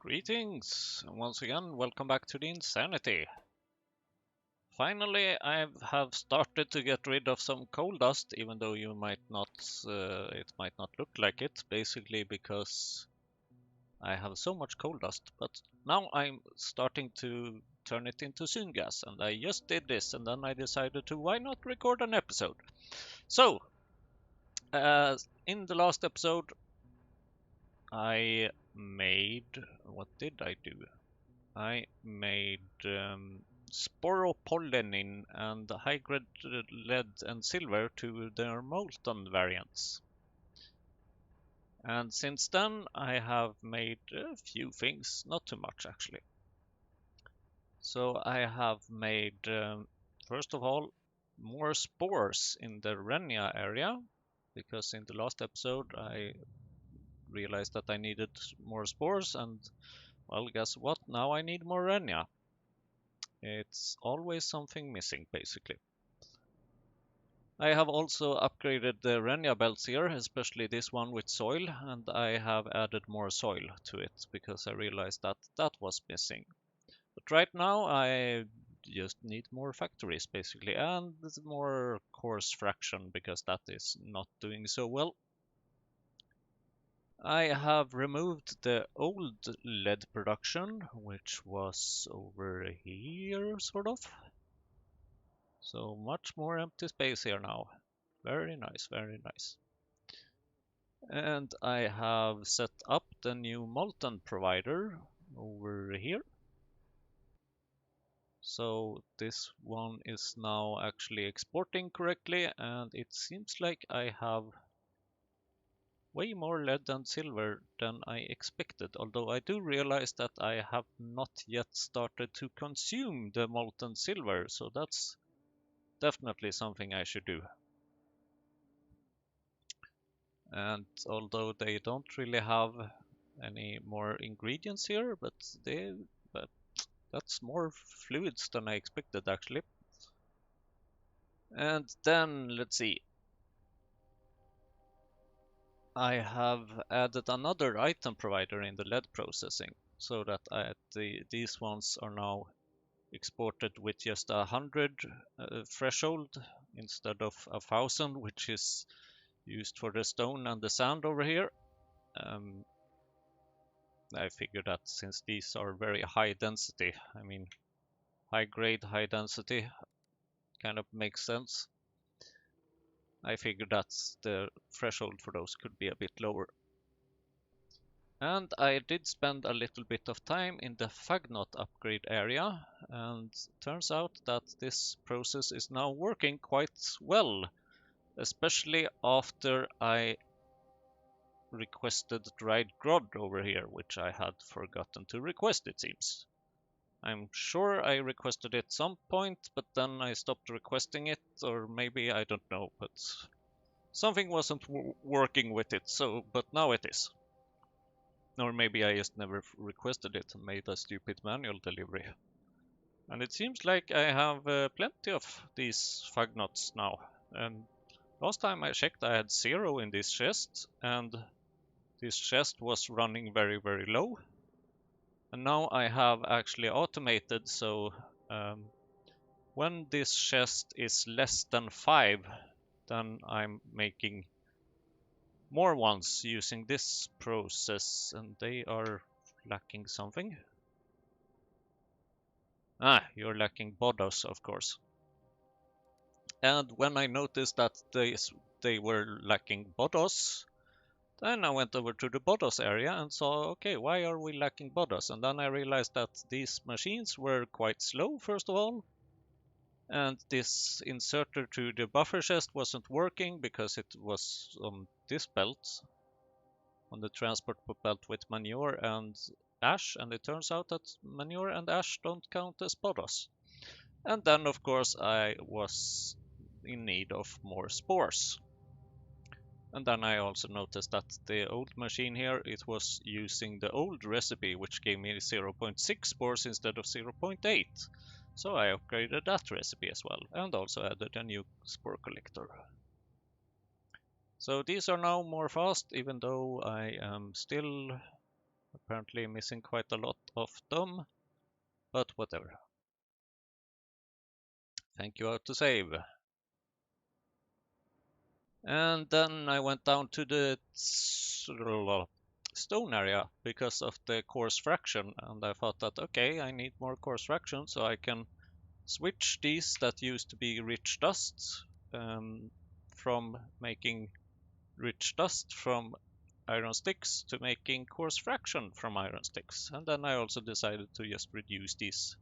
Greetings, and once again, welcome back to the Insanity. Finally, I have started to get rid of some coal dust, even though you might not, it might not look like it, basically because I have so much coal dust. But now I'm starting to turn it into syngas, and I just did this, and then I decided to why not record an episode. So, in the last episode, I made, what did I do? I made sporopollenin and high-grade lead and silver to their molten variants. And since then I have made a few things, not too much actually. So I have made, first of all, more spores in the Renia area, because in the last episode I realized that I needed more spores, and well, guess what? Now I need more Renia. It's always something missing, basically. I have also upgraded the Renia belts here, especially this one with soil, and I have added more soil to it because I realized that that was missing. But right now I just need more factories, basically, and more coarse fraction because that is not doing so well. I have removed the old lead production, which was over here, sort of. So much more empty space here now. Very nice, very nice. And I have set up the new molten provider over here. So this one is now actually exporting correctly, and it seems like I have way more lead and silver than I expected, although I do realize that I have not yet started to consume the molten silver, so that's definitely something I should do. And although they don't really have any more ingredients here, but that's more fluids than I expected actually. And then let's see, I have added another item provider in the lead processing, so that these ones are now exported with just 100 threshold instead of 1,000, which is used for the stone and the sand over here. I figured that since these are very high density, I mean high grade, high density, kind of makes sense. I figured that the threshold for those could be a bit lower. And I did spend a little bit of time in the Fagnot upgrade area, and turns out that this process is now working quite well, especially after I requested dried grod over here, which I had forgotten to request, it seems. I'm sure I requested it some point, but then I stopped requesting it, or maybe I don't know, but something wasn't working with it, so, but now it is. Or maybe I just never requested it and made a stupid manual delivery. And it seems like I have plenty of these fagnots now. And last time I checked I had 0 in this chest, and this chest was running very, very low. And now I have actually automated, so when this chest is less than 5, then I'm making more ones using this process, and they are lacking something. Ah, you're lacking Bodos, of course. And when I noticed that they were lacking Bodos, then I went over to the Bodos area and saw, okay, why are we lacking Bodos? And then I realized that these machines were quite slow, first of all, and this inserter to the buffer chest wasn't working because it was on this belt, on the transport belt with manure and ash, and it turns out that manure and ash don't count as Bodos. And then, of course, I was in need of more spores. And then I also noticed that the old machine here, it was using the old recipe, which gave me 0.6 spores instead of 0.8. So I upgraded that recipe as well, and also added a new spore collector. So these are now more fast, even though I am still Apparently missing quite a lot of them, but whatever. Thank you, autosave. And then I went down to the stone area because of the coarse fraction, and I thought that, okay, I need more coarse fraction so I can switch these that used to be rich dust from making rich dust from iron sticks to making coarse fraction from iron sticks. And then I also decided to just reduce these,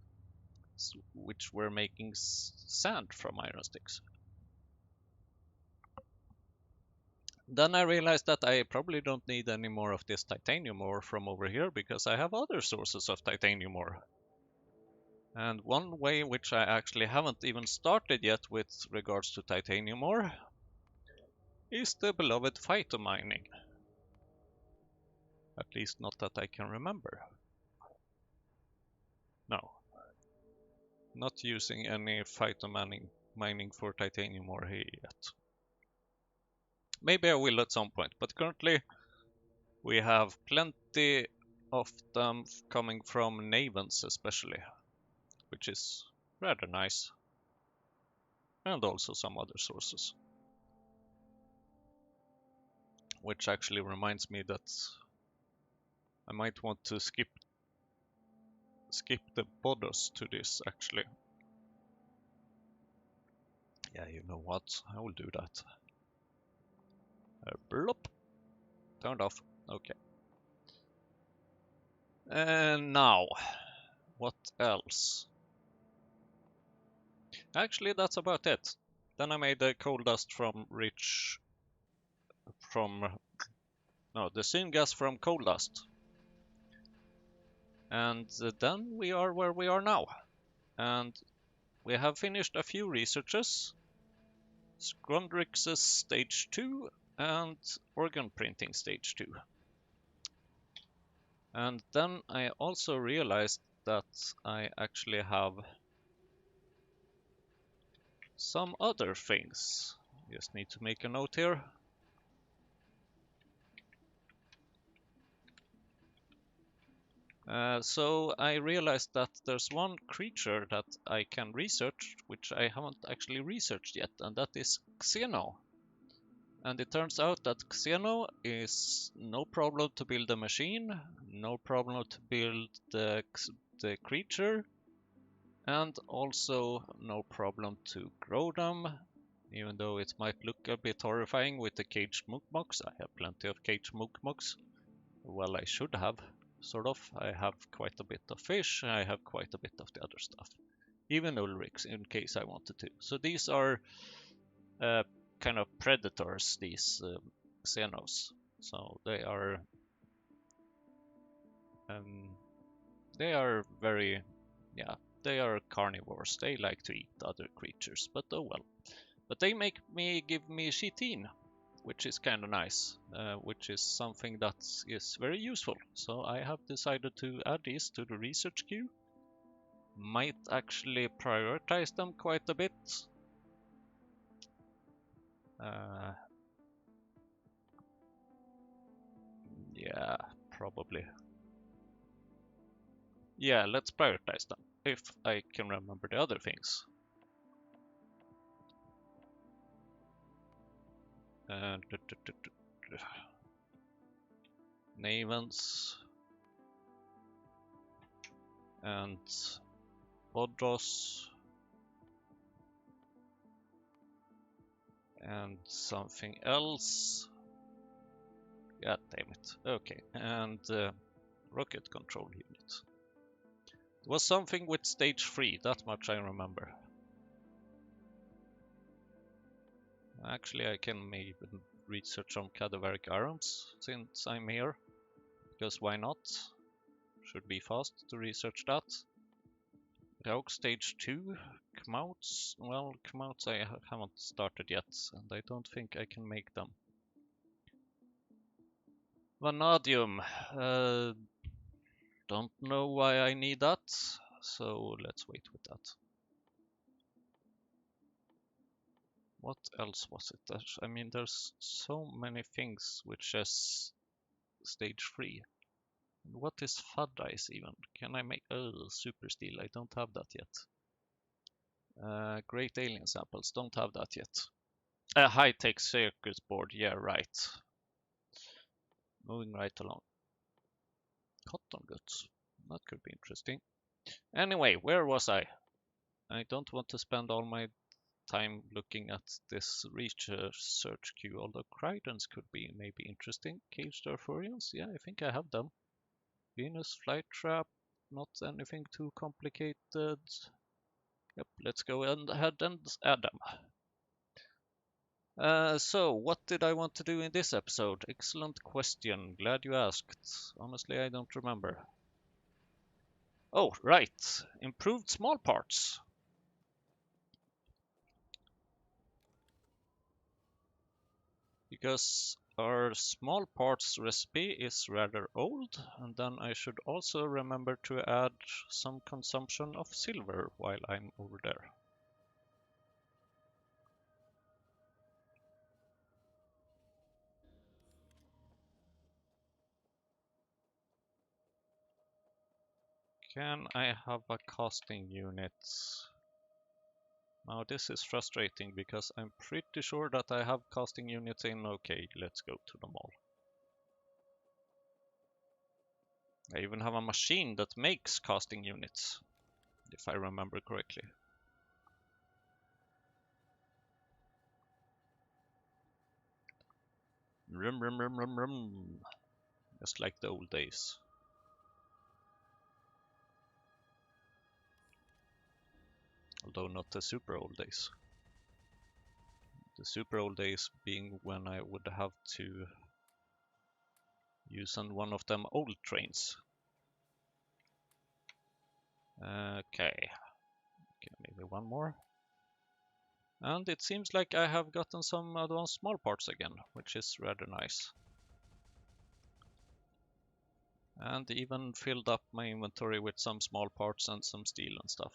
which were making sand from iron sticks. Then I realized that I probably don't need any more of this titanium ore from over here because I have other sources of titanium ore. And one way which I actually haven't even started yet with regards to titanium ore is the beloved phytomining. At least not that I can remember. No. Not using any phytomining for titanium ore here yet. Maybe I will at some point, but currently we have plenty of them coming from Navens especially, which is rather nice. And also some other sources. Which actually reminds me that I might want to skip the Bodos to this actually. Yeah, you know what? I will do that. Blop. Turned off. Okay. And now, what else? Actually, that's about it. Then I made the coal dust from the syngas from coal dust. And then we are where we are now. And we have finished a few researches. Scrondrix's stage 2 and organ printing stage 2. And then I also realized that I actually have some other things. Just need to make a note here. So I realized that there's one creature that I can research, which I haven't actually researched yet, and that is Xeno. And it turns out that Xeno is no problem to build a machine, no problem to build the creature, and also no problem to grow them, even though it might look a bit horrifying with the caged mukmuks. I have plenty of caged mukmuks. Well, I should have, sort of. I have quite a bit of fish, I have quite a bit of the other stuff. Even Ulrichs, in case I wanted to. So these are kind of predators, these Xenos. So they are very, yeah, they are carnivores. They like to eat other creatures, but oh well. But they give me chitin, which is kind of nice, which is something that is very useful. So I have decided to add these to the research queue. Might actually prioritize them quite a bit. Yeah, probably. Yeah, let's prioritize them, if I can remember the other things. Navens and Bodros and something else. God damn it. Okay, and rocket control unit. It was something with stage 3, that much I remember. Actually, I can maybe research some cadaveric arms since I'm here, because why not? Should be fast to research that. Rogue stage 2, Kmauts. Well, Kmauts I haven't started yet, and I don't think I can make them. Vanadium. Don't know why I need that, so let's wait with that. What else was it? I mean, there's so many things which is stage 3. What is fud ice even? Can I make... Oh, super steel. I don't have that yet. Great alien samples. Don't have that yet. High-tech circuit board. Yeah, right. Moving right along. Cotton goods. That could be interesting. Anyway, where was I? I don't want to spend all my time looking at this research queue, although Crydons could be maybe interesting. Cave Starfurians? Yeah, I think I have them. Venus Flytrap, not anything too complicated. Yep, let's go ahead and add them. So, what did I want to do in this episode? Excellent question. Glad you asked. Honestly, I don't remember. Oh, right. Improved small parts. Because our small parts recipe is rather old, and then I should also remember to add some consumption of silver while I'm over there. Can I have a casting unit? Now this is frustrating because I'm pretty sure that I have casting units in. Okay, let's go to them all. I even have a machine that makes casting units, if I remember correctly. Rum rum rum rum rum. Just like the old days. Although not the super old days. The super old days being when I would have to use on one of them old trains. Okay, maybe one more. And it seems like I have gotten some advanced small parts again, which is rather nice. And even filled up my inventory with some small parts and some steel and stuff.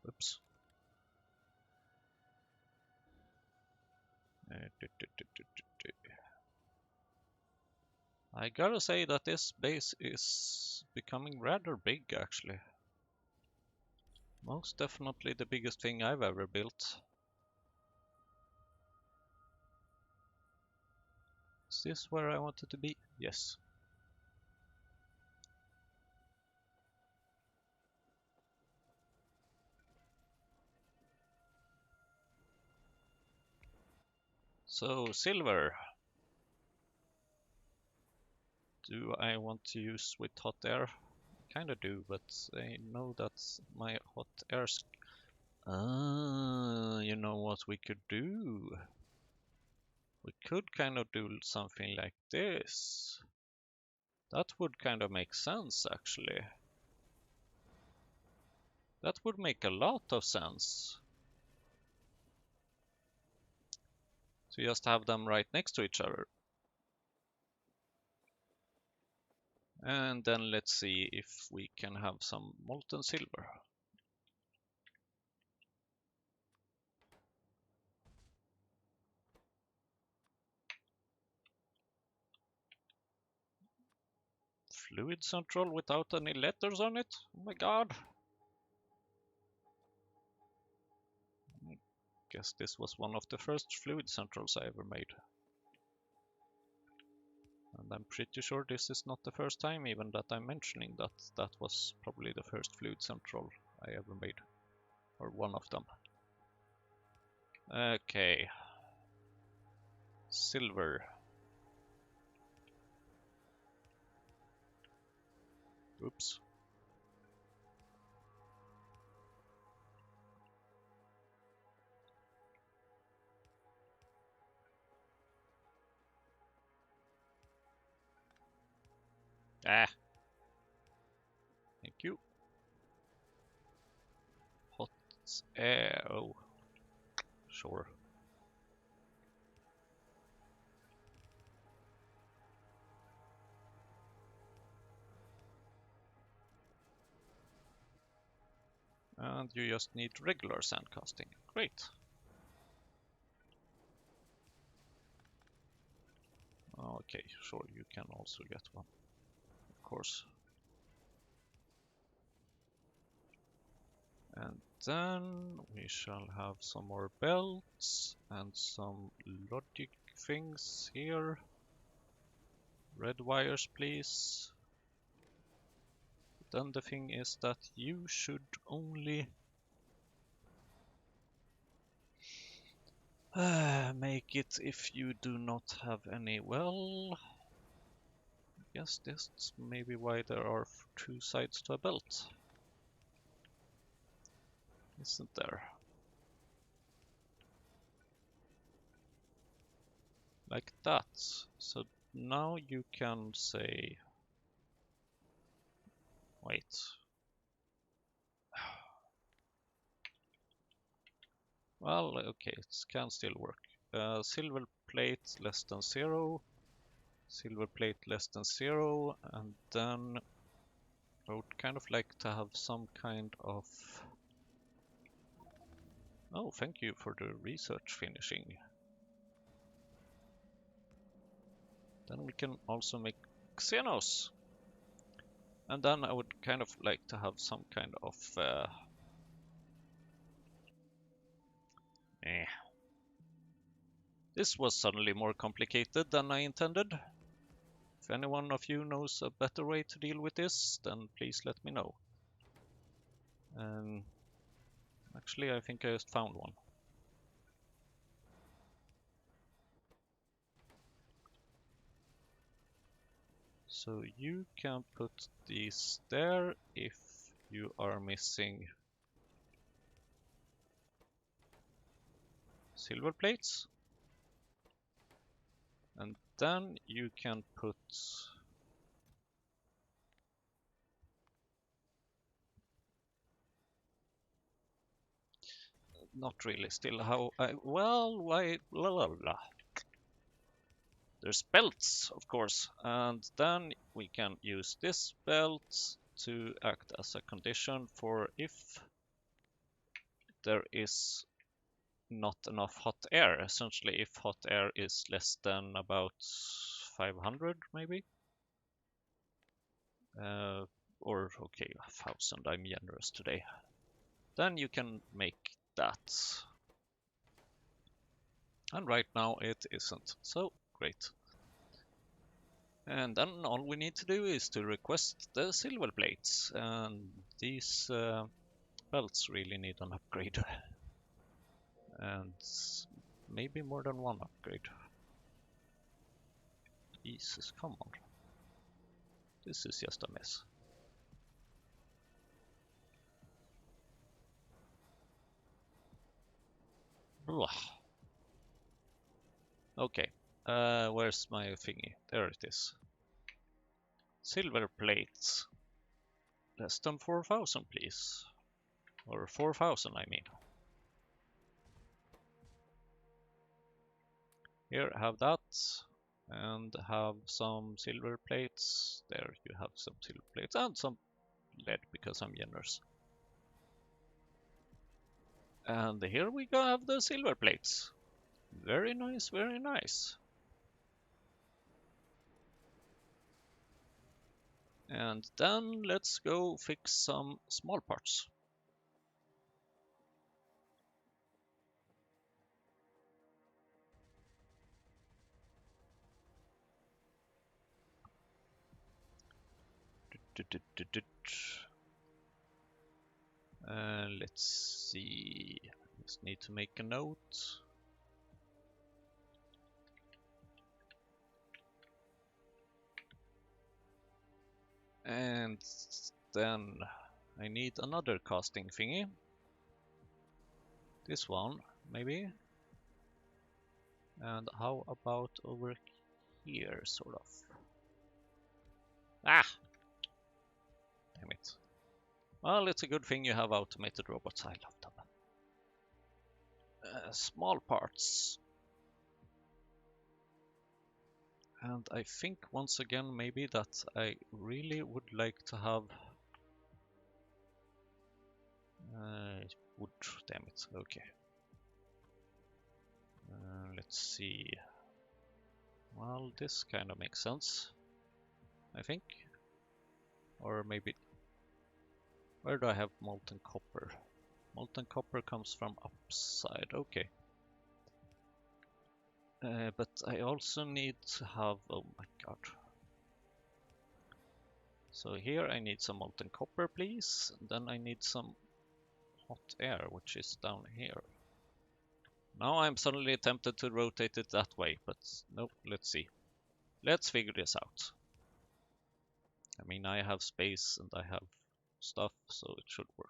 Oops. I gotta say that this base is becoming rather big actually. Most definitely the biggest thing I've ever built. Is this where I wanted to be? Yes. So, silver. Do I want to use with hot air? I kinda do, but I know that my hot air's... Ah, you know what we could do? We could kind of do something like this. That would kind of make sense, actually. That would make a lot of sense. To just have them right next to each other. And then let's see if we can have some molten silver. Fluid Central without any letters on it? Oh my god. Guess this was one of the first Fluid Centrals I ever made. And I'm pretty sure this is not the first time even that I'm mentioning that that was probably the first Fluid Central I ever made. Or one of them. Okay. Silver. Oops. Ah. Thank you. Hot air. Oh. Sure. And you just need regular sand casting. Great. Okay, sure, you can also get one. course. And then we shall have some more belts and some logic things here. Red wires, please. Then the thing is that you should only make it if you do not have any. Well, I guess that's maybe why there are two sides to a belt, isn't there? Like that. So now you can say, wait. Well, okay, it can still work. Silver plate less than 0. Silver plate less than 0. And then I would kind of like to have some kind of... Oh, thank you for the research finishing. Then we can also make xenos. And then I would kind of like to have some kind of... This was suddenly more complicated than I intended. If any one of you knows a better way to deal with this, then please let me know. Actually, I think I just found one. So you can put these there if you are missing silver plates. And then you can put not really still how I well why la la la. There's belts, of course, and then we can use this belt to act as a condition for if there is not enough hot air. Essentially, if hot air is less than about 500, maybe, or okay, 1,000. I'm generous today. Then you can make that. And right now it isn't. So great. And then all we need to do is to request the silver plates, and these belts really need an upgrade. And maybe more than one upgrade. Jesus, come on. This is just a mess. Blah. Okay, where's my thingy? There it is. Silver plates. Less than 4,000, please. Or 4,000, I mean. Here, have that. And have some silver plates. There, you have some silver plates. And some lead, because I'm generous. And here we go, have the silver plates. Very nice, very nice. And then let's go fix some small parts. Let's see. Just need to make a note. And then I need another casting thingy. This one, maybe. And how about over here, sort of? Ah! Damn it. Well, it's a good thing you have automated robots. I love them. Small parts. And I think once again maybe that I really would like to have wood. Damn it. Okay. Let's see. Well, this kind of makes sense, I think. Or maybe... Where do I have molten copper? Molten copper comes from upside, okay. But I also need to have... Oh my god. So here I need some molten copper, please. And then I need some hot air, which is down here. Now I'm suddenly tempted to rotate it that way, but no, let's see. Let's figure this out. I mean, I have space and I have stuff, so it should work.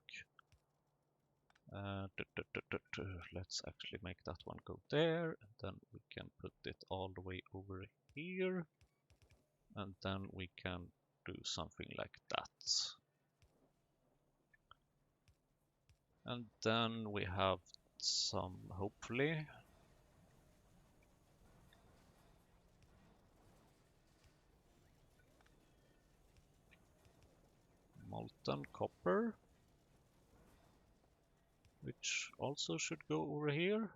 Let's actually make that one go there, and then we can put it all the way over here, and then we can do something like that. And then we have some, hopefully, molten copper, which also should go over here.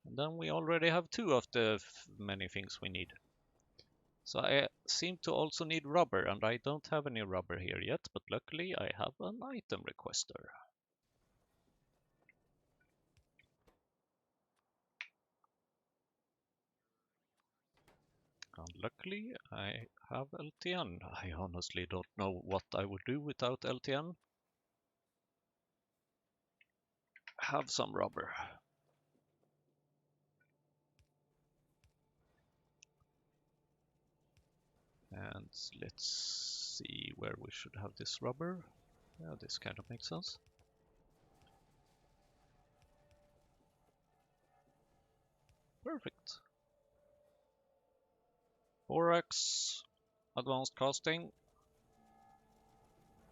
And then we already have two of the many things we need. So I seem to also need rubber, and I don't have any rubber here yet, but luckily I have an item requester. And luckily I have LTN. I honestly don't know what I would do without LTN. Have some rubber. And let's see where we should have this rubber. Yeah, this kind of makes sense. Perfect. Borax, advanced casting.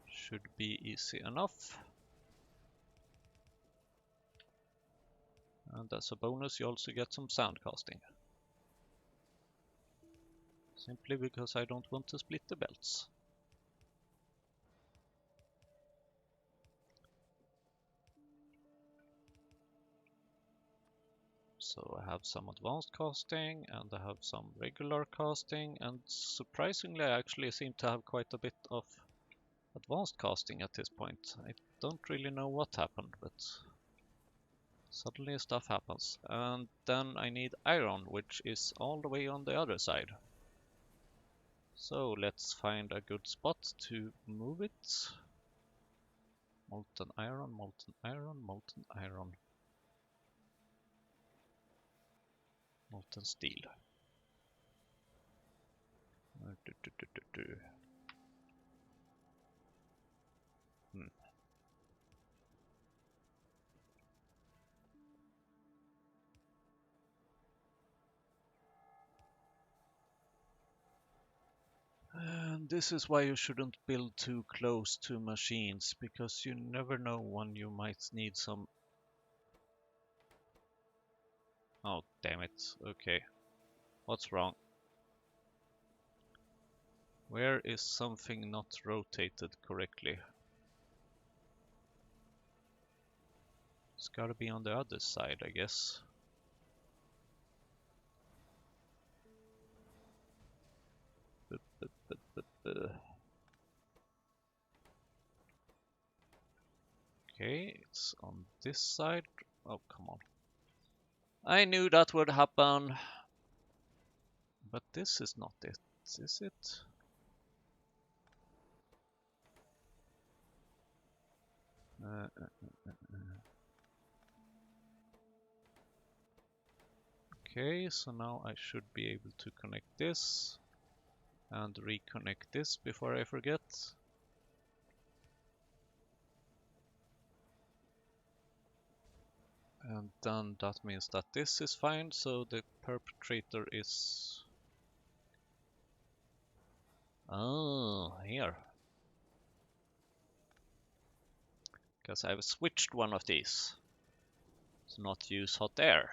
Should be easy enough. And as a bonus, you also get some sand casting. Simply because I don't want to split the belts. So I have some advanced casting and I have some regular casting, and surprisingly I actually seem to have quite a bit of advanced casting at this point. I don't really know what happened, but suddenly stuff happens. And then I need iron, which is all the way on the other side. So let's find a good spot to move it. Molten iron, molten iron, molten iron. Molten steel. Hmm. And this is why you shouldn't build too close to machines, because you never know when you might need some... Oh, damn it. Okay. What's wrong? Where is something not rotated correctly? It's gotta be on the other side, I guess. Okay, it's on this side. Oh, come on. I knew that would happen. But this is not it, is it? Okay, so now I should be able to connect this and reconnect this before I forget. And then that means that this is fine, so the perpetrator is... Oh, here. Because I've switched one of these to not use hot air.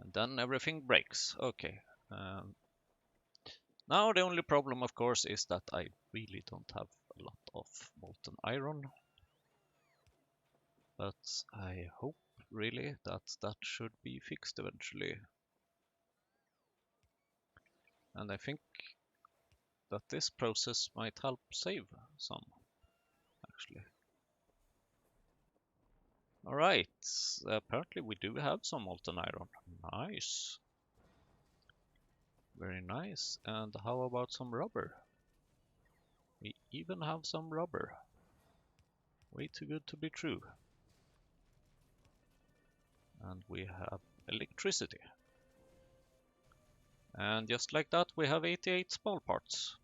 And then everything breaks. Okay. Now the only problem, of course, is that I really don't have a lot of molten iron. But I hope really that that should be fixed eventually. And I think that this process might help save some, actually. Alright, apparently we do have some molten iron. Nice. Very nice. And how about some rubber? We even have some rubber. Way too good to be true. And we have electricity. And just like that, we have 88 small parts.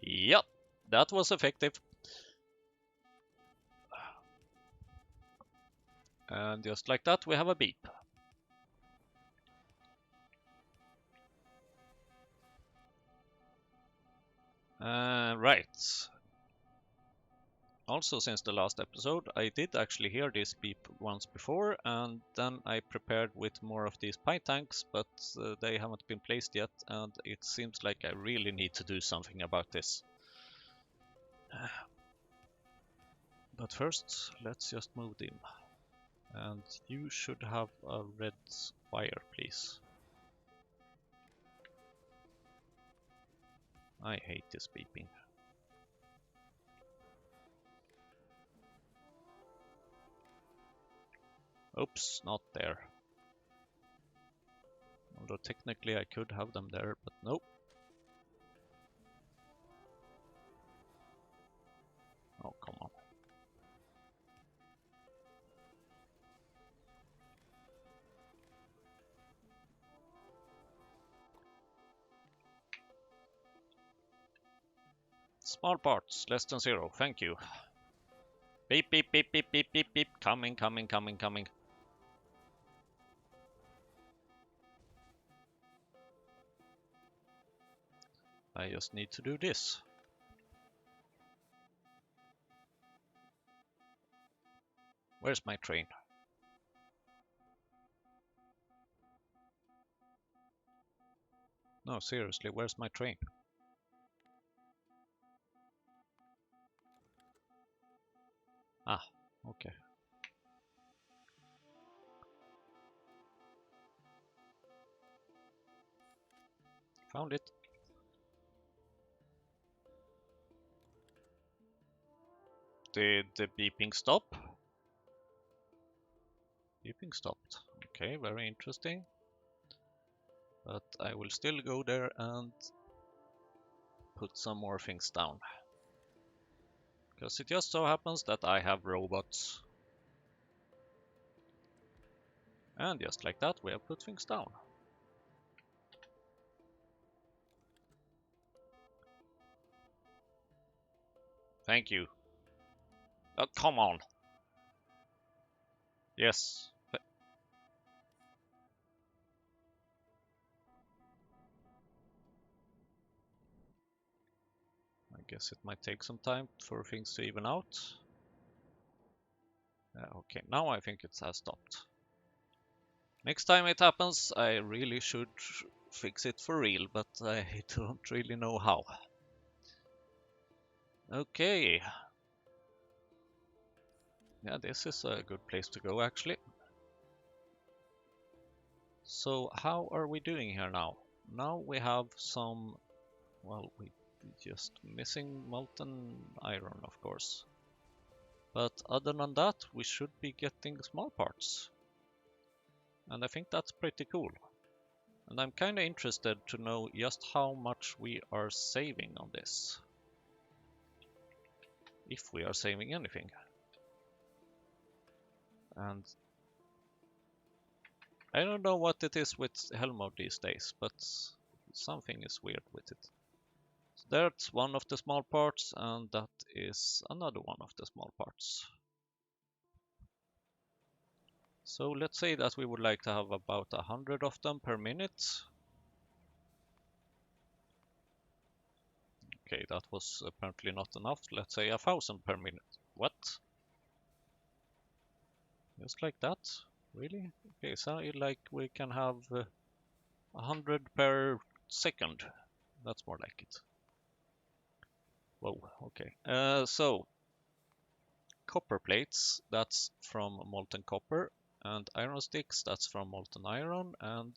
Yep, that was effective. And just like that, we have a beep. Right. Also, since the last episode, I did actually hear this beep once before, and then I prepared with more of these pie tanks, but they haven't been placed yet, and it seems like I really need to do something about this. But first, let's just move them. And you should have a red wire, please. I hate this beeping. Oops, not there. Although technically I could have them there, but nope. Oh, come on. Small parts, less than 0, thank you. Beep, beep, beep, beep, beep, beep, beep. Coming, coming, coming, coming. I just need to do this. Where's my train? No, seriously, where's my train? Ah, okay. Found it. Did the beeping stop? Beeping stopped. Okay, very interesting. But I will still go there and put some more things down. Because it just so happens that I have robots. And just like that, we have put things down. Thank you. Oh, come on. Yes. I guess it might take some time for things to even out. Okay, now I think it has stopped. Next time it happens, I really should fix it for real, but I don't really know how. Okay. Yeah, this is a good place to go, actually. So how are we doing here now? Now we have some, well, we just missing molten iron, of course. But other than that, we should be getting small parts. And I think that's pretty cool. And I'm kind of interested to know just how much we are saving on this. If we are saving anything. And I don't know what it is with hell mode these days, but something is weird with it. So that's one of the small parts, and that is another one of the small parts. So let's say that we would like to have about 100 of them per minute. Okay, that was apparently not enough. Let's say 1,000 per minute. What? Just like that? Really? Okay, so like we can have 100 per second. That's more like it. Whoa, okay. So, copper plates, that's from molten copper, and iron sticks, that's from molten iron, and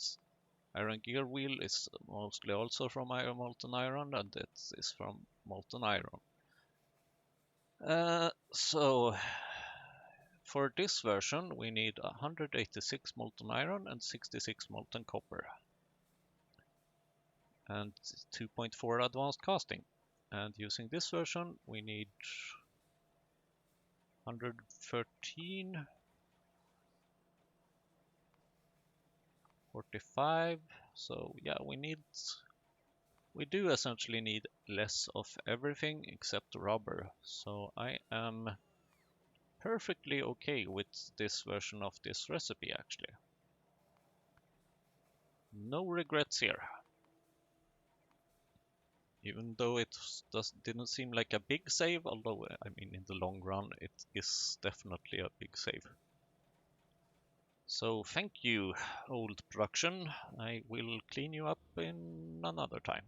Iron gear wheel is mostly also from molten iron, and it is from molten iron. So for this version we need 186 molten iron and 66 molten copper and 2.4 advanced casting. And using this version we need 113, 45. So yeah, we do essentially need less of everything except rubber. So I am perfectly okay with this version of this recipe actually. No regrets here. Even though it didn't seem like a big save, although I mean in the long run it is definitely a big save. So thank you, old production. I will clean you up in another time.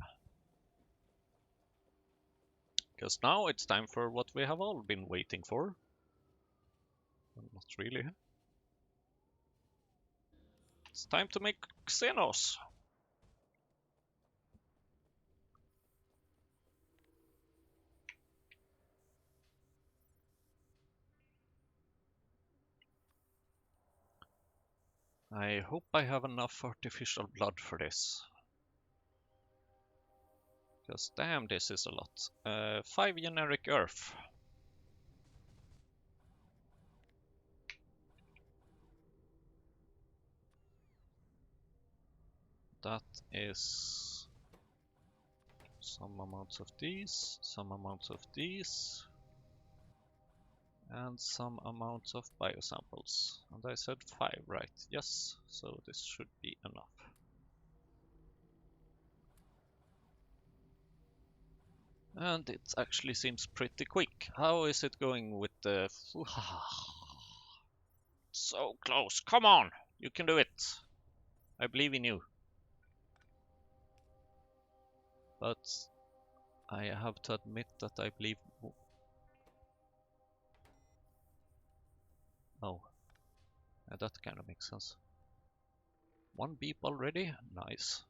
Because now it's time for what we have all been waiting for. Well, not really. It's time to make Xenos. I hope I have enough artificial blood for this. Because damn, this is a lot. 5 generic earth. That is some amounts of these, some amounts of these, and some amounts of biosamples. And I said 5, right? Yes, so this should be enough. And it actually seems pretty quick. How is it going with the... So close, come on! You can do it! I believe in you. But I have to admit that I believe... Oh, yeah, that kind of makes sense. 1 beep already? Nice.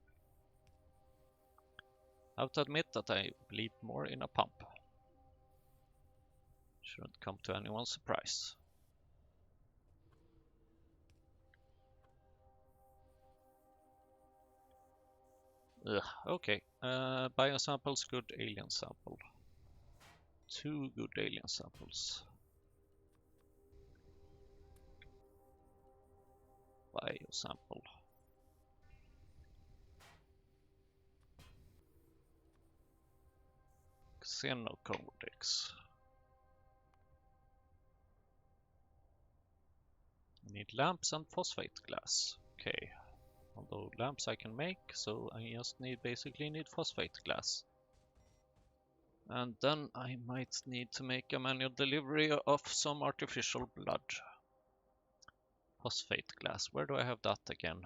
I have to admit that I believe more in a pump. Shouldn't come to anyone's surprise. Ugh, okay. Biosamples, good alien sample. 2 good alien samples. Biosample. Xenocodex. I need lamps and phosphate glass. Okay. Although lamps I can make, so I just basically need phosphate glass. And then I might need to make a manual delivery of some artificial blood. Phosphate glass, where do I have that again?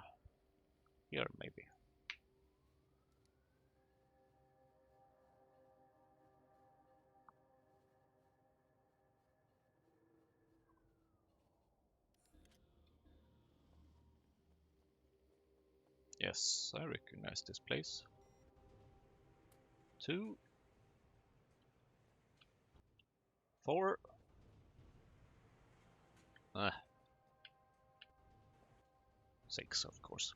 Here maybe. Yes, I recognize this place. 2, 4. 6, of course.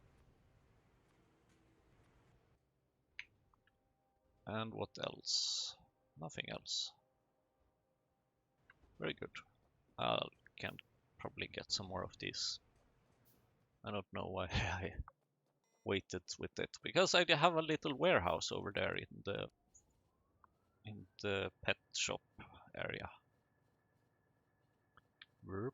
And what else? Nothing else. Very good. I can probably get some more of these. I don't know why I waited with it, because I have a little warehouse over there in the pet shop area. Verb.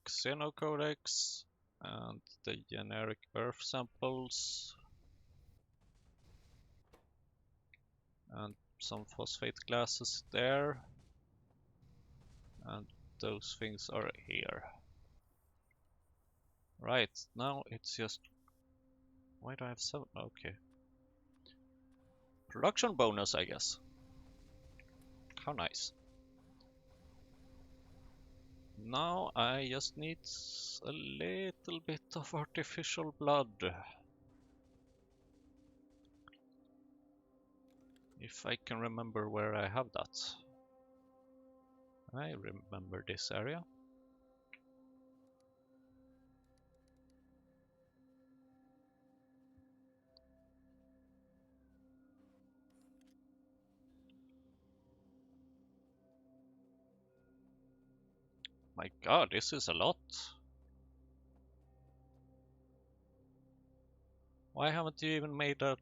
Xenocodex and the generic earth samples and some phosphate glasses there, and those things are here. Right, now it's just... Why do I have 7? Okay. Production bonus, I guess. How nice. Now I just need a little bit of artificial blood. If I can remember where I have that. I remember this area. My god, this is a lot. Why haven't you even made a...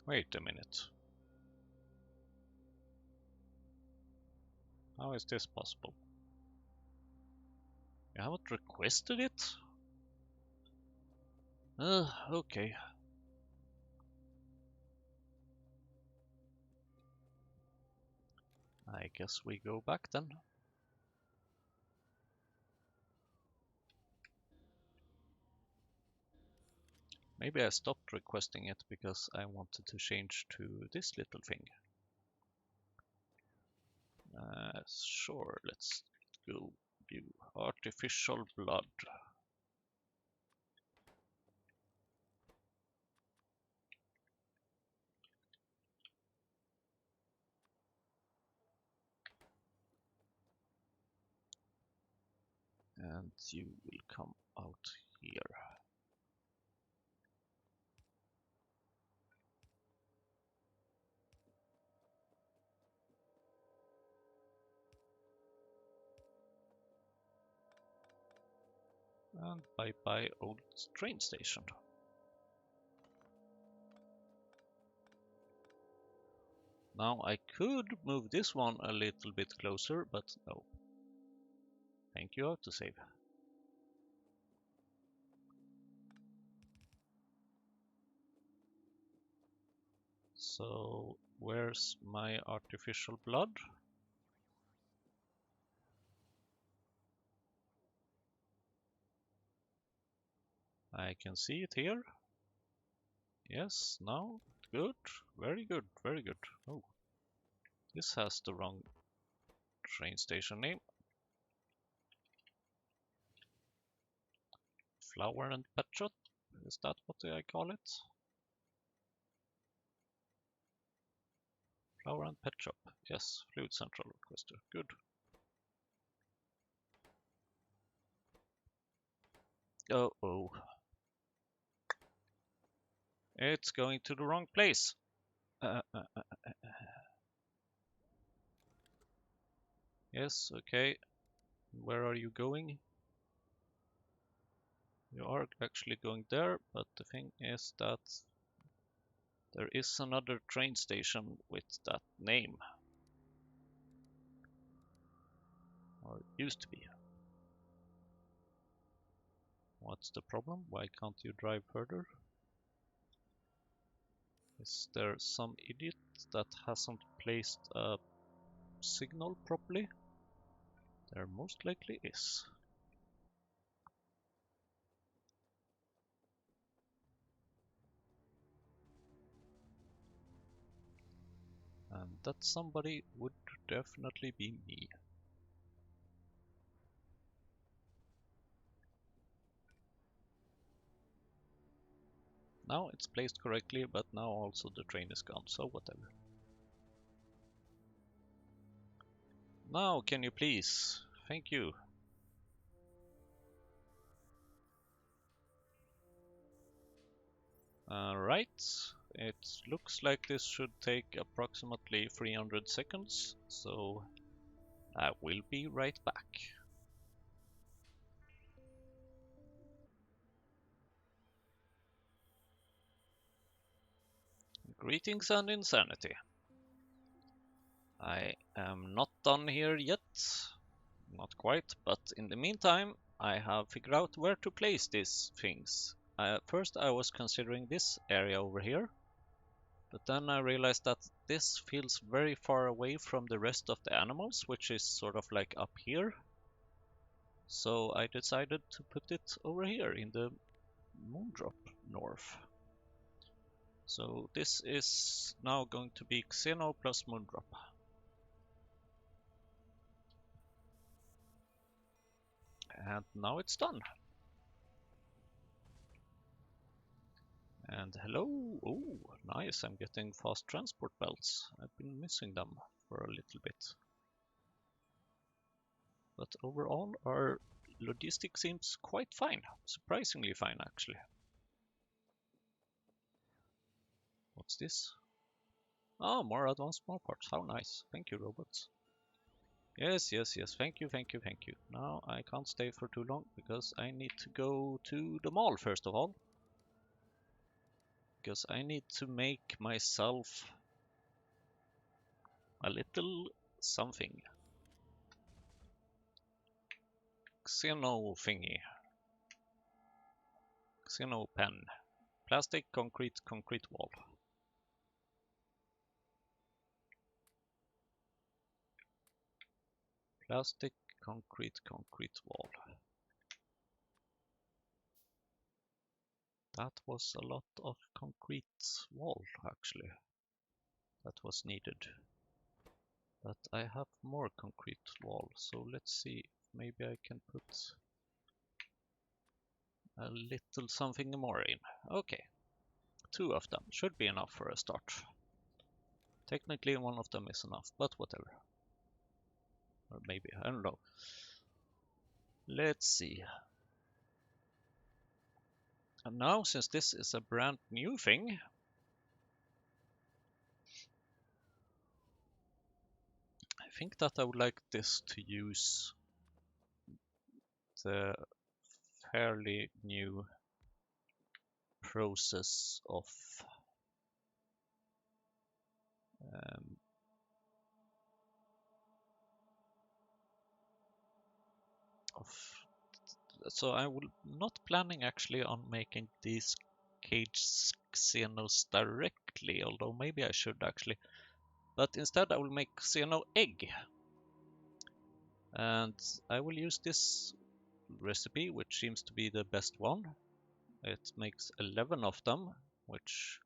Wait a minute. How is this possible? You haven't requested it? Okay. I guess we go back then. Maybe I stopped requesting it because I wanted to change to this little thing. Sure, let's go view artificial blood. And you will come out here. And bye-bye old train station. Now I could move this one a little bit closer, but no. Thank you, autosave. So, where's my artificial blood? I can see it here. Yes, now, good, very good, very good. Oh, this has the wrong train station name. Flower and Pet Shop, is that what I call it? Flower and Pet Shop, yes, Fluid Central requester, good. Oh. It's going to the wrong place. Yes, okay. Where are you going? You are actually going there, but the thing is that there is another train station with that name. Or used to be. What's the problem? Why can't you drive further? Is there some idiot that hasn't placed a signal properly? There most likely is. And that somebody would definitely be me. Now it's placed correctly, but now also the train is gone, so whatever. Now, can you please? Thank you. Alright, it looks like this should take approximately 300 seconds, so I will be right back. Greetings and insanity. I am not done here yet. Not quite, but in the meantime, I have figured out where to place these things. First, I was considering this area over here, but then I realized that this feels very far away from the rest of the animals, which is sort of like up here. So I decided to put it over here in the Moondrop North. So this is now going to be Xeno plus Moondrop. And now it's done. And hello, oh, nice, I'm getting fast transport belts. I've been missing them for a little bit. But overall, our logistics seems quite fine, surprisingly fine actually. What's this? Oh, more advanced small parts, how nice. Thank you, robots. Yes, yes, yes, thank you, thank you, thank you. Now I can't stay for too long because I need to go to the mall first of all. Because I need to make myself a little something. Xeno thingy. Xeno pen. Plastic, concrete, concrete wall. Plastic, concrete, concrete wall. That was a lot of concrete wall, actually. That was needed. But I have more concrete wall, so let's see if maybe I can put a little something more in. Okay, 2 of them should be enough for a start. Technically 1 of them is enough, but whatever. Or maybe, I don't know. Let's see. And now, since this is a brand new thing, I think that I would like this to use the fairly new process of um, so I will not planning actually on making these cage xenos directly, although maybe I should actually. But instead I will make xeno egg. And I will use this recipe, which seems to be the best one. It makes 11 of them, which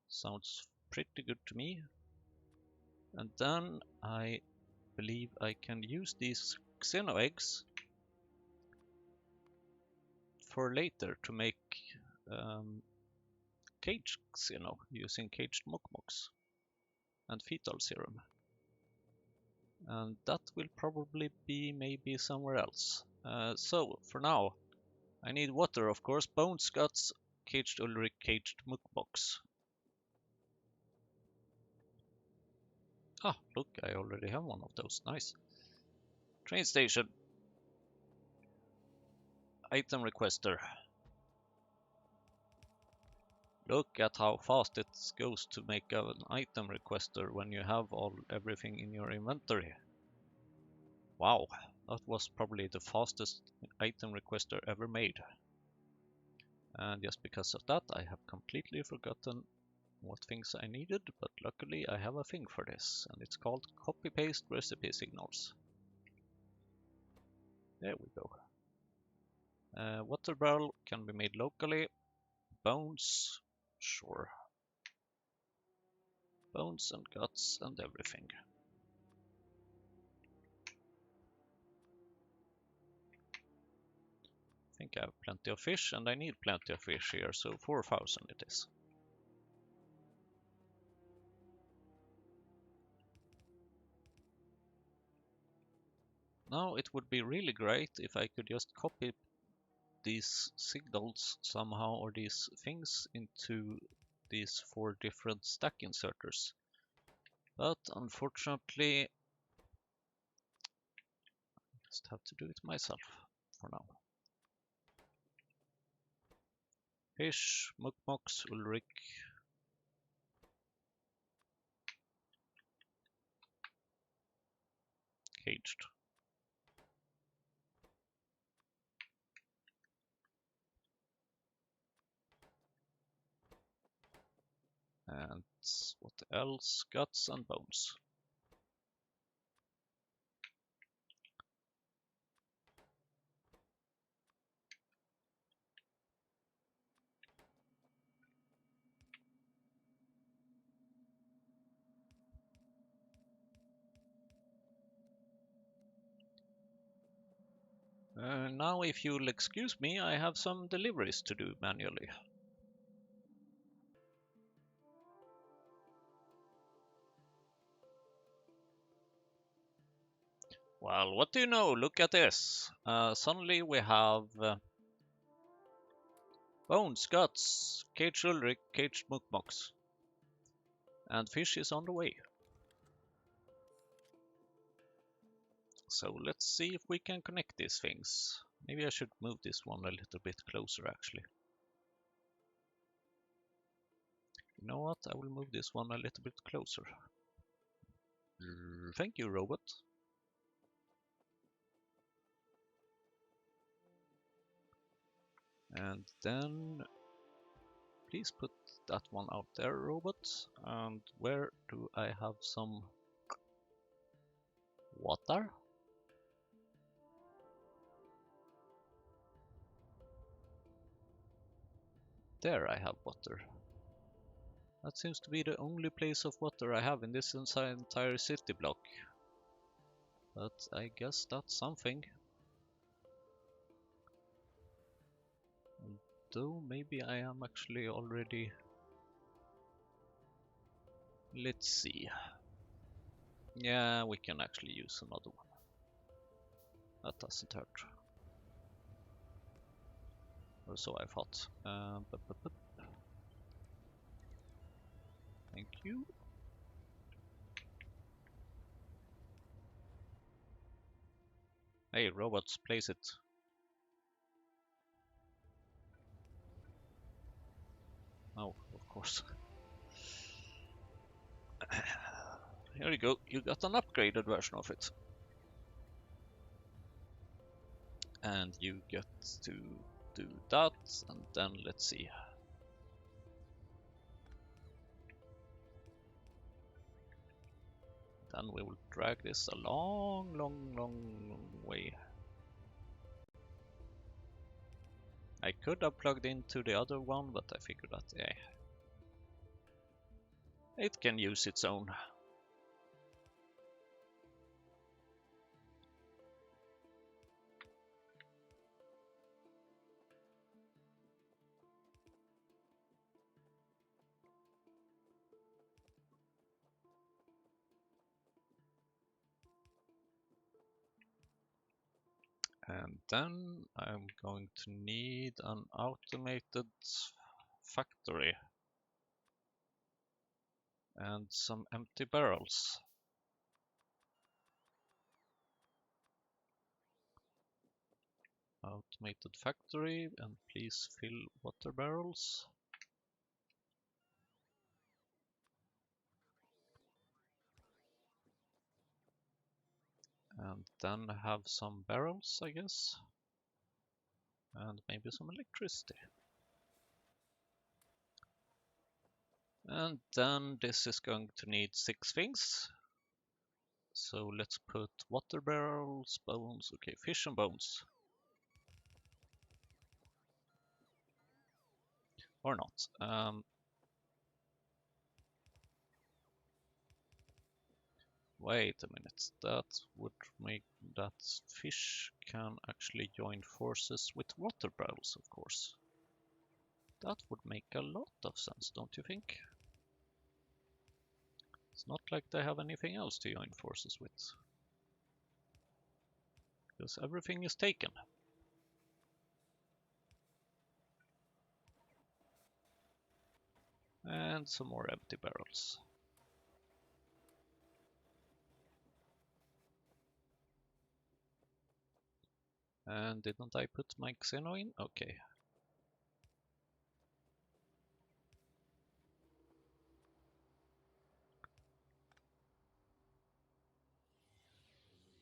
sounds pretty good to me. And then I believe I can use these xeno eggs for later to make caged xeno using caged mukmuks and fetal serum. And that will probably be maybe somewhere else. So for now, I need water, of course, bones, guts, caged Ulrich, caged mukmuks. Ah, look, I already have one of those. Nice. Train station. Item requester. Look at how fast it goes to make an item requester when you have everything in your inventory. Wow, that was probably the fastest item requester ever made. And just because of that, I have completely forgotten what things I needed, but luckily I have a thing for this, and it's called copy-paste recipe signals. There we go. Water barrel can be made locally. Bones, sure. Bones and guts and everything. I think I have plenty of fish, and I need plenty of fish here, so 4,000 it is. Now it would be really great if I could just copy these signals somehow, or these things, into these 4 different stack inserters. But unfortunately, I just have to do it myself for now. Fish, mukmuks, Ulrich. Caged. And what else? Guts and bones. Now, if you'll excuse me, I have some deliveries to do manually. Well, what do you know? Look at this. Suddenly we have bones, guts, caged Ulrich, caged Mukmoks. And fish is on the way. So let's see if we can connect these things. Maybe I should move this one a little bit closer, actually. You know what? I will move this one a little bit closer. Thank you, robot. And then please put that one out there, robot. And where do I have some water? There I have water. That seems to be the only place of water I have in this entire city block. But I guess that's something. Though maybe I am actually already... Let's see. Yeah, we can actually use another one. That doesn't hurt. Or so I thought. Thank you. Hey, robots, place it. Oh, of course. Here you go. You got an upgraded version of it. And you get to do that, and then let's see. Then we will drag this a long way. I could have plugged into the other one, but I figured that, yeah, it can use its own. And then I'm going to need an automated factory and some empty barrels. Automated factory, and please fill water barrels. And then have some barrels, I guess. And maybe some electricity. And then this is going to need 6 things. So let's put water barrels, bones, okay, fish and bones. Or not. Wait a minute, that would make that fish can actually join forces with water barrels, of course. That would make a lot of sense, don't you think? It's not like they have anything else to join forces with. Because everything is taken. And some more empty barrels. And didn't I put my xeno in? Okay.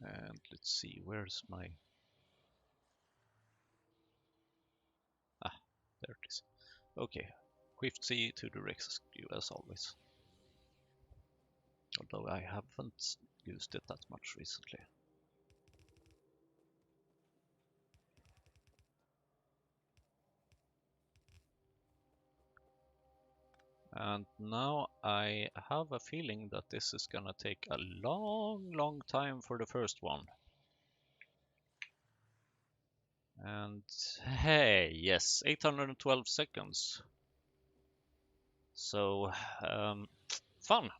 And let's see, where's my... Ah, there it is. Okay, Shift C to the rescue as always. Although I haven't used it that much recently. And now I have a feeling that this is gonna take a long time for the first one. And hey, yes, 812 seconds. So, fun.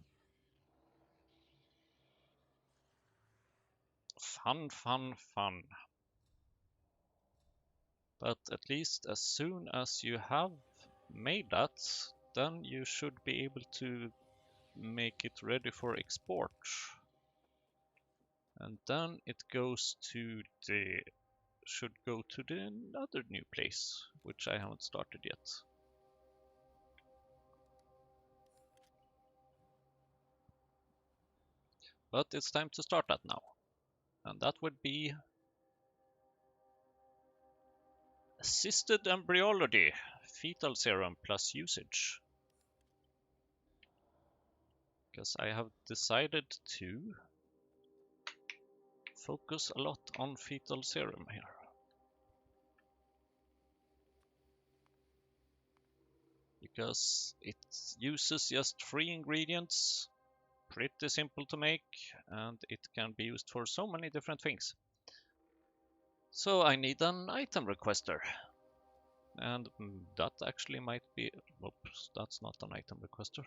Fun. But at least as soon as you have made that, then you should be able to make it ready for export. And then it goes to the should go to the other new place, which I haven't started yet. But it's time to start that now. And that would be assisted embryology, fetal serum plus usage. Because I have decided to focus a lot on fetal serum here. Because it uses just 3 ingredients, pretty simple to make, and it can be used for so many different things. So I need an item requester. And that actually might be, oops, that's not an item requester.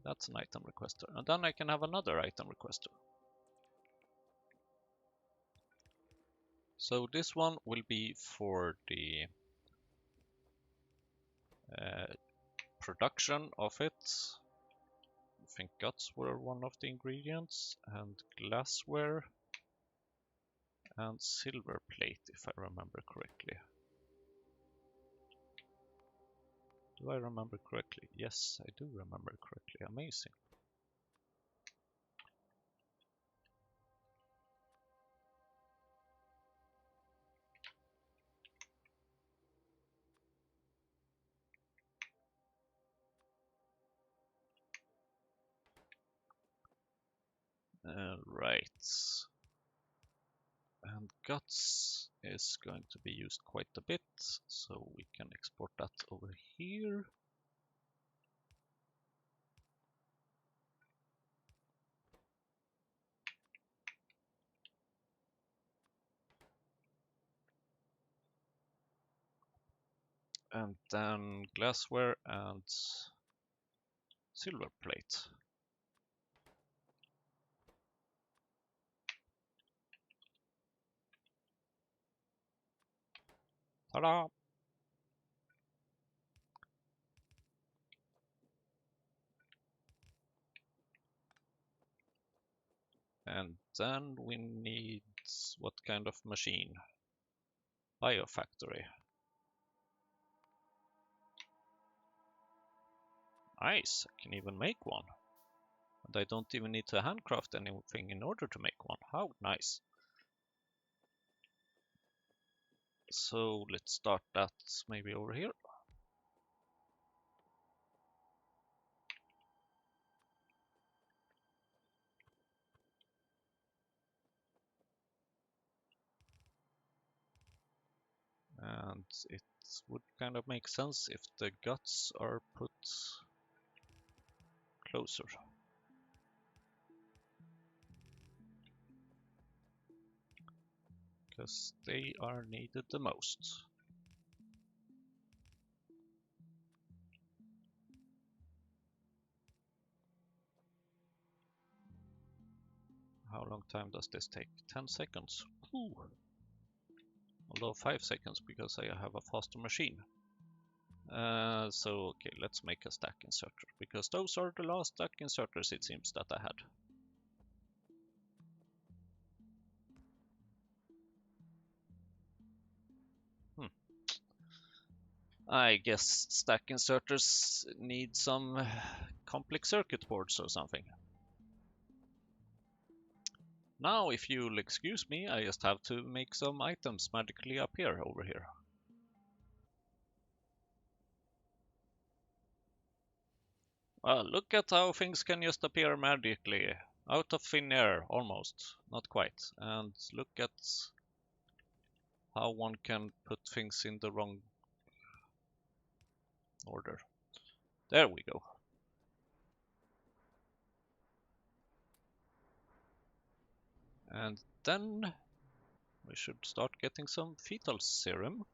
That's an item requester. And then I can have another item requester. So this one will be for the production of it. I think guts were one of the ingredients, and glassware and silver plate, if I remember correctly. Do I remember correctly? Yes, I do remember correctly. Amazing. Right. And guts is going to be used quite a bit, so we can export that over here. And then glassware and silver plate. Ta-da! And then we need what kind of machine? Biofactory. Nice, I can even make one. And I don't even need to handcraft anything in order to make one. How nice. So let's start that maybe over here. And it would kind of make sense if the guts are put closer. Because they are needed the most. How long time does this take? 10 seconds. Ooh. Although 5 seconds because I have a faster machine. So okay, let's make a stack inserter, because those are the last stack inserters it seems that I had. I guess stack inserters need some complex circuit boards or something. Now, if you'll excuse me, I just have to make some items magically appear over here. Well, look at how things can just appear magically. Out of thin air, almost. Not quite. And look at how one can put things in the wrong order. There we go. And then we should start getting some fetal serum,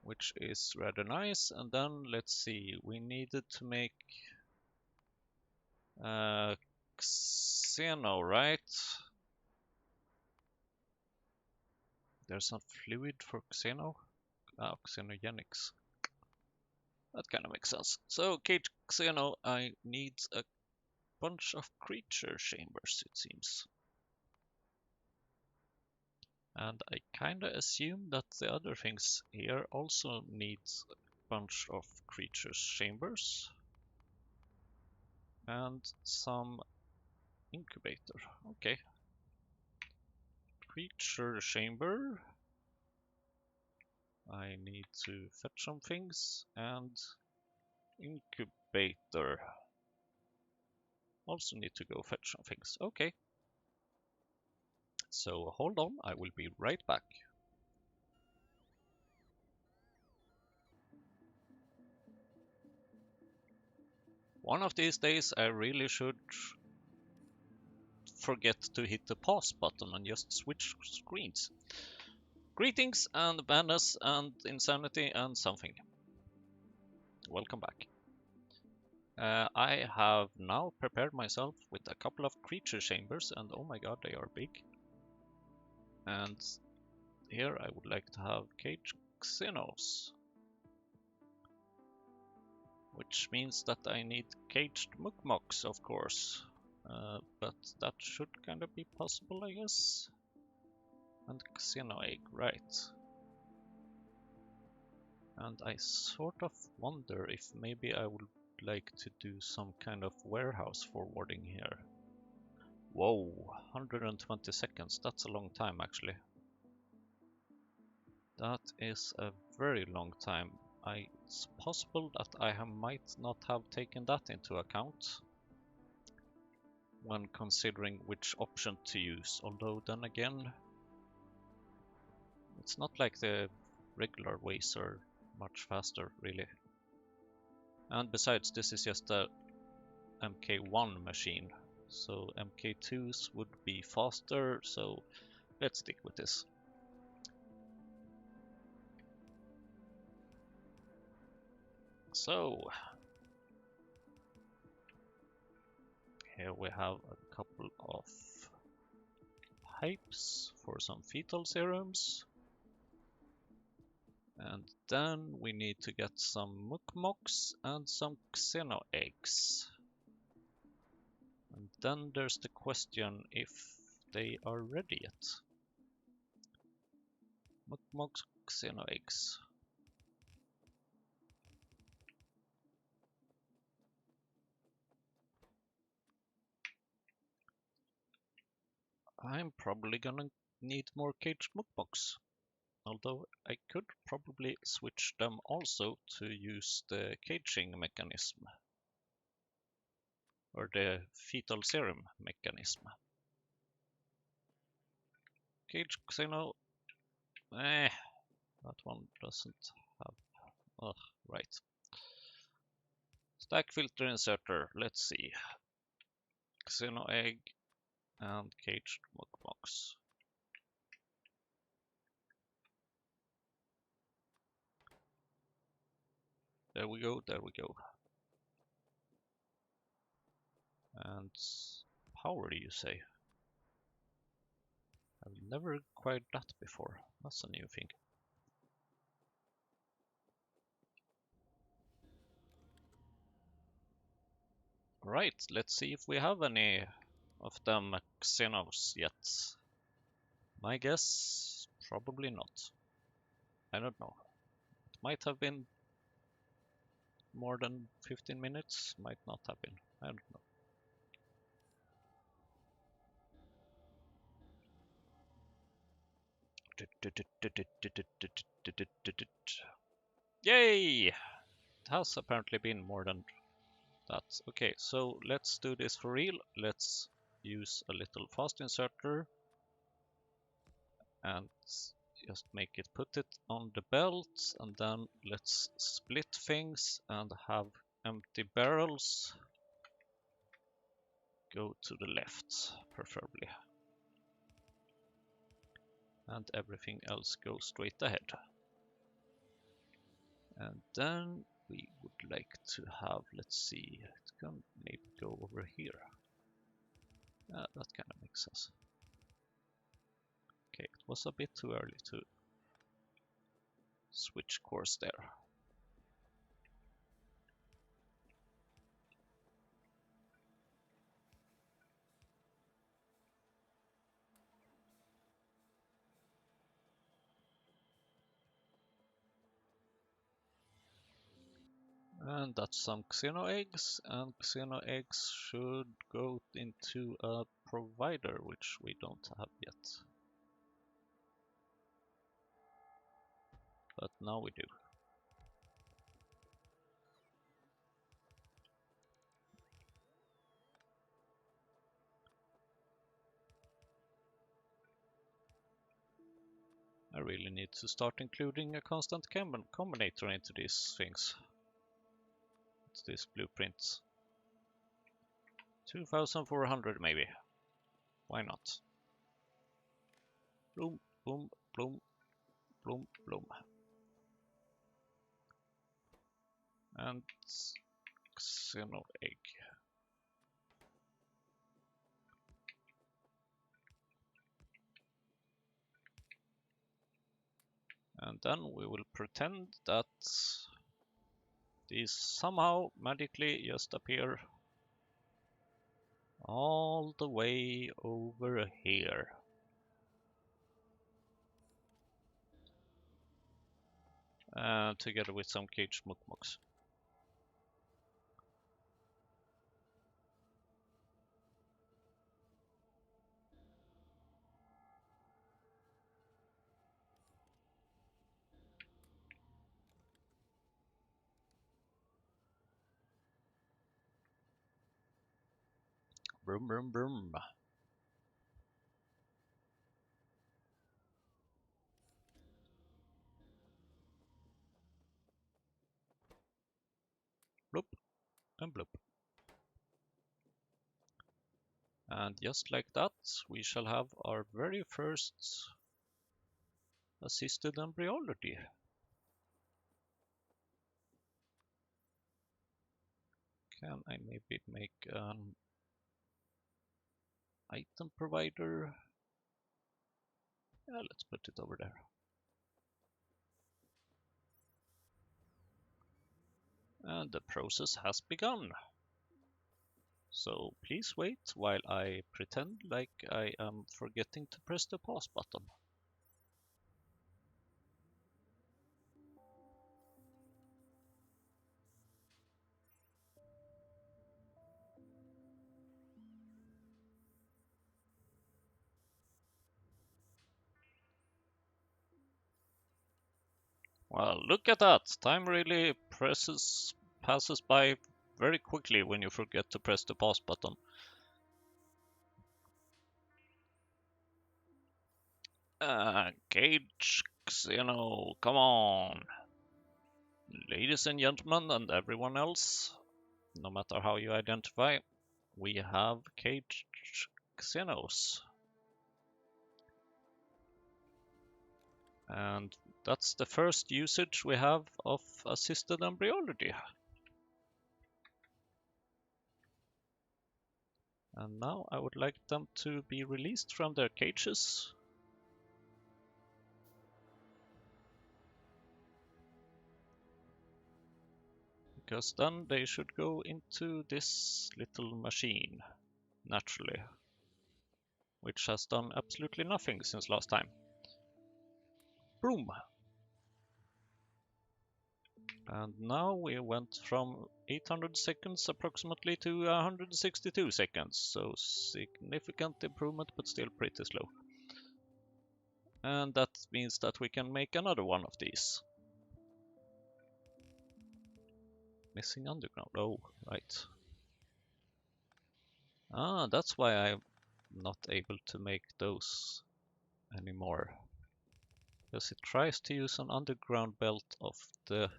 which is rather nice. And then let's see, we needed to make xeno, right? There's some fluid for xeno. Oh, xenogenics. That kind of makes sense. So, cage xeno, I need a bunch of creature chambers, it seems. And I kinda assume that the other things here also needs a bunch of creature chambers. And some incubator. Okay. Creature chamber. I need to fetch some things. And incubator. Also need to go fetch some things. Okay. So hold on, I will be right back. One of these days I really should forget to hit the pause button and just switch screens. Greetings and madness and insanity and something. Welcome back. I have now prepared myself with a couple of creature chambers, and oh my god, they are big. And here I would like to have cage xenos, which means that I need caged mukmoks, of course. But that should kind of be possible, I guess. And xeno egg, right. And I sort of wonder if maybe I would like to do some kind of warehouse forwarding here. Whoa, 120 seconds, that's a long time actually. That is a very long time. It's possible that I might not have taken that into account when considering which option to use, although then again, it's not like the regular ways are much faster really. And besides, this is just a MK1 machine, so MK2s would be faster, so let's stick with this. So here we have a couple of pipes for some fetal serums. And then we need to get some mukmoks and some xeno eggs. And then there's the question if they are ready yet. Mukmoks, xeno eggs. I'm probably gonna need more caged mukmoks. Although I could probably switch them also to use the caging mechanism. Or the fetal serum mechanism. Cage xeno. That one doesn't have. Ugh, right. Stack filter inserter. Let's see. Xeno egg and caged mukmoks. There we go, there we go. And power, you say? I've never acquired that before. That's a new thing. Right, let's see if we have any of them Xenos yet. My guess, probably not. I don't know. It might have been more than 15 minutes, might not have been. I don't know. Yay! has apparently been more than that. Okay, so let's do this for real. Let's use a little fast inserter and just make it, put it on the belt, and then let's split things and have empty barrels go to the left, preferably. And everything else goes straight ahead. And then we would like to have, let's see, it can maybe go over here. That kind of makes sense. Okay, it was a bit too early to switch course there. And that's some xeno eggs, and xeno eggs should go into a provider, which we don't have yet. But now we do. I really need to start including a constant combinator into these things. It's this blueprint. 2400 maybe. Why not? Bloom, bloom, bloom, bloom, bloom. And xeno egg. And then we will pretend that these somehow magically just appear all the way over here. Together with some caged mukmuks. Broom, broom, broom. Bloop and bloop. And just like that, we shall have our very first assisted embryology. Can I maybe make an item provider? Yeah, let's put it over there. And the process has begun. So please wait while I pretend like I am forgetting to press the pause button. Well, look at that! Time really passes by very quickly when you forget to press the pause button. Cage Xeno, come on! Ladies and gentlemen, and everyone else, no matter how you identify, we have caged Xenos. And that's the first usage we have of assisted embryology. And now I would like them to be released from their cages. Because then they should go into this little machine, naturally. Which has done absolutely nothing since last time. Boom! And now we went from 800 seconds approximately to 162 seconds, so significant improvement but still pretty slow. And that means that we can make another one of these. Missing underground. Oh, right. Ah, that's why I'm not able to make those anymore. Because it tries to use an underground belt of the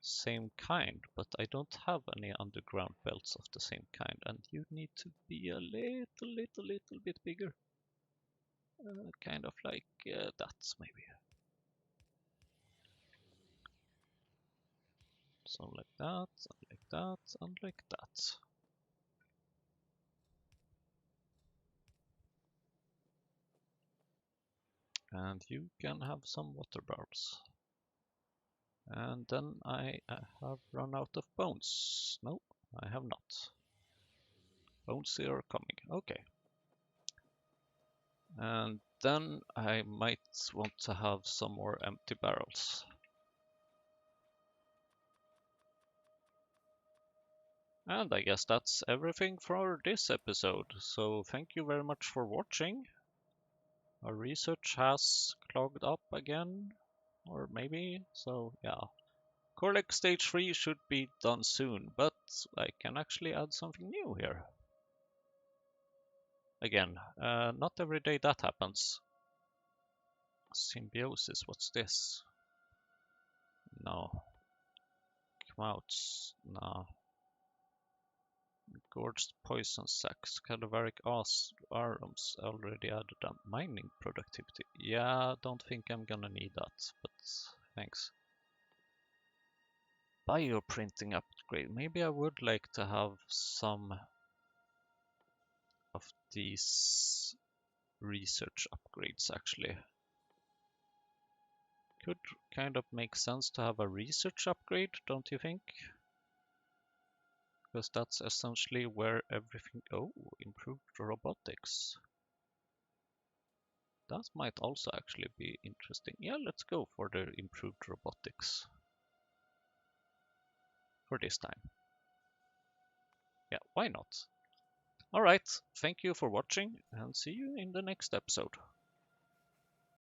same kind, but I don't have any underground belts of the same kind, and you need to be a little bit bigger. Kind of like that, maybe. So like that, and like that, and like that. And you can have some water barrels. And then I have run out of bones. No, I have not. Bones are coming. Okay. And then I might want to have some more empty barrels. And I guess that's everything for this episode. So thank you very much for watching. Our research has clogged up again, or maybe, so yeah. Corlec stage 3 should be done soon, but I can actually add something new here. Again, not every day that happens. Symbiosis, what's this? No. Kmouts, no. Gorged poison sacs, cadaveric arms already added on. Mining productivity. Yeah, don't think I'm gonna need that, but thanks. Bioprinting upgrade. Maybe I would like to have some of these research upgrades actually. Could kind of make sense to have a research upgrade, don't you think? Because that's essentially where everything... Oh, improved robotics. That might also actually be interesting. Yeah, let's go for the improved robotics. For this time. Yeah, why not? Alright, thank you for watching and see you in the next episode.